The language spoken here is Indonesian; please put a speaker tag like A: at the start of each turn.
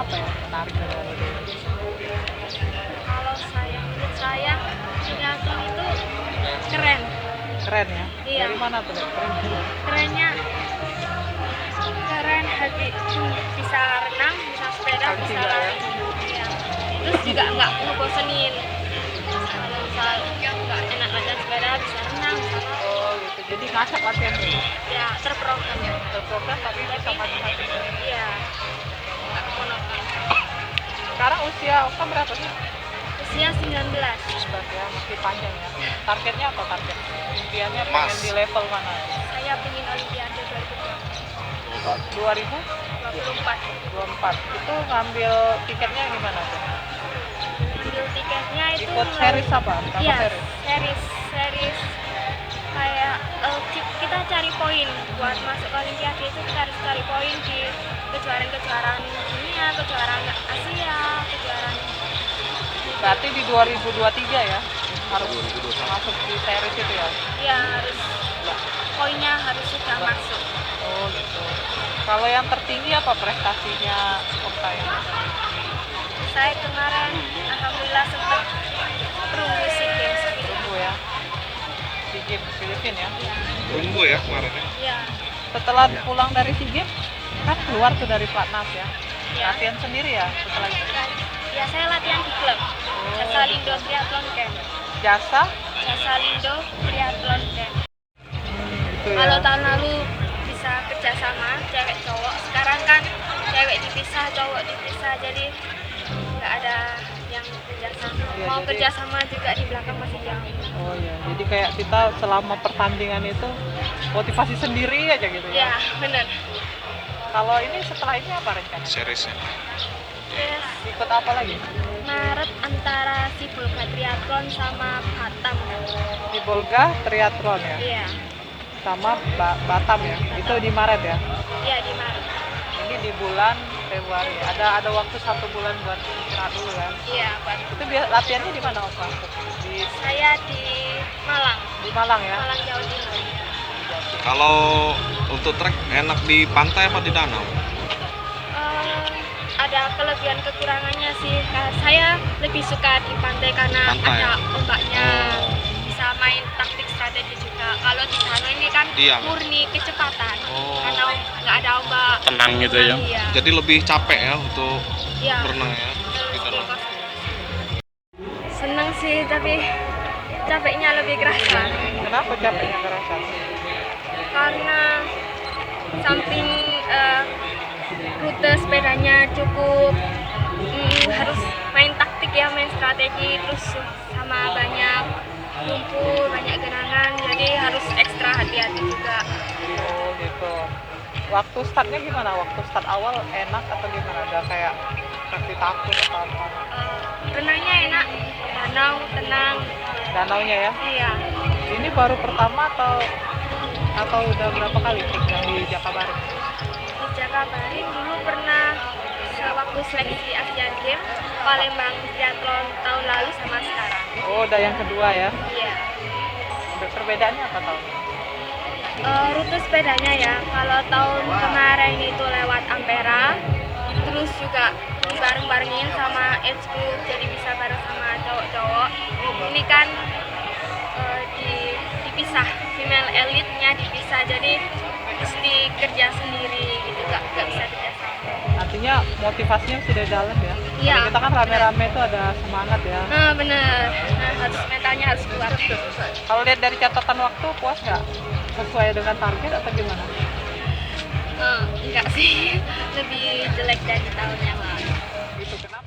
A: apa yang menarik dari Olympiade?
B: Kalau menurut saya triathlon itu keren.
A: Keren ya?
B: Iya.
A: Dari mana tuh keren?
B: Kerennya keren bisa renang, bisa sepeda,
A: Kali
B: bisa
A: tiga, ya?
B: lari. Iya. Terus juga nggak ngebosenin. Kalau misalnya nggak enak latihan sepeda, bisa renang, bisa lari.
A: Oh gitu, jadi ngacak latihannya?
B: Ya terprogram.
A: Terprogram tapi bisa macam-macam.
B: Iya. Nggak monoton.
A: Sekarang usia Oka berapa sih?
B: Usia 19.
A: 11 ya, masih panjang ya. Targetnya apa target? Impiannya pengen di level mana?
B: Saya ingin Olimpiade
A: 2024.
B: 2024.
A: Itu ngambil tiketnya gimana tuh?
B: Ambil tiketnya itu
A: Ikut series apa? Pertama
B: iya,
A: series?
B: series kayak kita cari poin buat masuk ke Olimpiade itu kita harus cari poin di kejuaraan-kejuaraan dunia, kejuaraan Asia, kejuaraan.
A: Berarti di 2023 ya? Harus masuk di series itu ya?
B: Iya, harus poinnya harus sudah masuk.
A: Oh gitu. Kalau yang tertinggi apa prestasinya Oka ini?
B: Saya kemarin alhamdulillah sempat perunggu SEA Games.
A: Tunggu ya. SEA Games Filipina ya?
C: Tunggu ya kemarin ya.
B: Iya.
A: Setelah pulang dari SEA Games, kan keluar tuh dari Platnas ya?
B: Iya.
A: Latihan sendiri ya setelah itu?
B: Ya, saya latihan di klub. Jasa Lindo Triathlon Camp.
A: Jasa?
B: Jasa Lindo Triathlon Camp.
A: Gitu ya?
B: Kalau tahun lalu bisa kerjasama cewek cowok, sekarang kan cewek dipisah, cowok dipisah, jadi nggak ada yang kerjasama.
A: Iya,
B: Mau
A: jadi-
B: kerjasama juga di belakang masih jauh.
A: Oh ya, jadi kayak kita selama pertandingan itu motivasi sendiri aja gitu
B: Ya,
A: ya?
B: bener.
A: Kalau ini setelah ini apa rencana?
C: Seriesnya.
B: Terus
A: Ikut apa lagi?
B: Maret antara si Bulga Triathlon sama Batam.
A: Di Bolga Triathlon ya?
B: Iya,
A: Sama Batam ya? Itu di Maret ya?
B: iya di Maret.
A: Ini di bulan Februari. Ada waktu 1 bulan buat istirahat dulu kan?
B: Iya, buat
A: Itu latihannya di mana Oka? Di
B: saya di Malang,
A: Malang ya?
B: Malang Jawa Timur.
C: Kalau untuk trek enak di pantai apa di danau?
B: Ada kelebihan kekurangannya sih. Saya lebih suka di pantai karena
C: Pantai.
B: ada ombaknya, bisa main taktik strategi juga. Kalau di danau ini kan
C: Diam.
B: murni kecepatan,
C: Oh.
B: karena nggak ada ombak.
D: Tenang gitu ya.
B: Iya.
C: Jadi lebih capek ya untuk
B: Iya.
C: berenang ya di danau.
B: Seneng sih, tapi capeknya lebih kerasa
A: Kenapa capeknya kerasa?
B: karena samping rute sepedanya cukup, harus main taktik ya, main strategi, terus sama banyak lumpur, banyak genangan, jadi harus ekstra hati-hati juga.
A: Oh gitu. Waktu startnya gimana? Waktu start awal enak atau gimana? Ada kayak kasih takut atau apa?
B: Renangnya enak, danau tenang.
A: Danaunya ya?
B: Iya,
A: Ini baru pertama atau udah berapa kali trik yang di Jakabaring?
B: di Jakabaring dulu pernah sewaktu seleksi Asian Games Palembang Triathlon tahun lalu sama sekarang.
A: Oh, udah yang kedua ya?
B: Iya.
A: Perbedaannya apa tahun ini?
B: Rute sepedanya ya, kalau tahun kemarin itu lewat Ampera, terus juga dibareng-barengin sama age group, jadi bisa bareng sama cowok-cowok. Ini kan dipisah, female elite-nya dipisah, jadi mesti kerja sendiri gitu, gak bisa kerja sama.
A: Artinya motivasinya sudah dalam ya?
B: Iya.
A: Kalau kita kan rame-rame itu ada semangat ya.
B: Nah bener, harus mentalnya harus kuat.
A: Kalau lihat dari catatan waktu, puas nggak? Sesuai dengan target atau gimana?
B: Enggak sih, lebih jelek dari tahun yang lalu.
A: Gitu, kenapa?